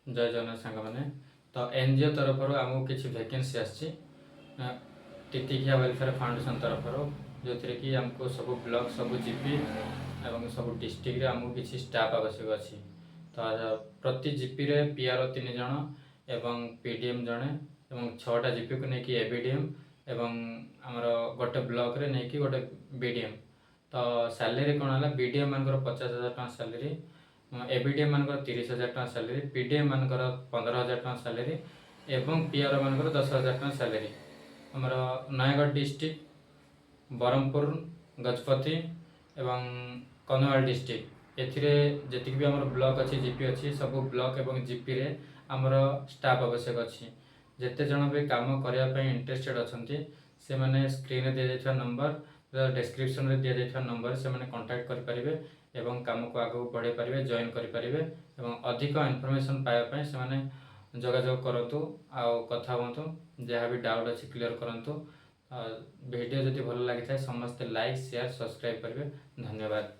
जय जगन्नाथ सांग मैंने तो एनजीओ तरफ आमको किसी वैकेंसी आसी तितिखिया वेलफेयर फाउंडेशन तरफ जो थी कि आमको सब ब्लॉक सब जीपी एवं सब डिस्ट्रिक्ट आमको किसी स्टाफ आवश्यक अच्छी तो प्रति जीपी रे पीआर 3 जन एवं पीडीएम जड़े एवं 6टा जीपी को लेकिन एबीडीएम एवं आमर गोटे ब्लॉक रे नहीं कि गोटे बीडीएम तो सैलरी कौन है बीडीएम मान 50,000 टका सैलरी एबीडीएम मान 30,000 टका सैलरी पीडीएम मान 15,000 टका सैलरी एवं पीआर मान 10,000 टका सैलरी आमर नयगढ़ डिस्ट्रिक्ट बरहमपुर गजपति एवं कन्धमाल डिस्ट्रिक्ट एथिरे जति भी आमर ब्लॉक अच्छी जीपी अच्छी सब ब्लॉक एवं जीपी रे आमर स्टाफ आवश्यक अच्छी जिते जन भी काम करने इंटरेस्टेड अच्छा से मैंने स्क्रीन दि जाइए नंबर डिस्क्रिप्शन में दि जाइए नंबर से मैंने कांटेक्ट करेंगे एवं काम को आगे बढ़े पारे जॉइन करेंगे एवं अधिक इनफॉरमेशन पाइबापी से जोगाजोग करूँ आउ कथा हूँ जहाँ भी डाउट अच्छी क्लियर करूँ वीडियो जदि भल लगी था समस्ते लाइक शेयर सब्सक्राइब करेंगे धन्यवाद।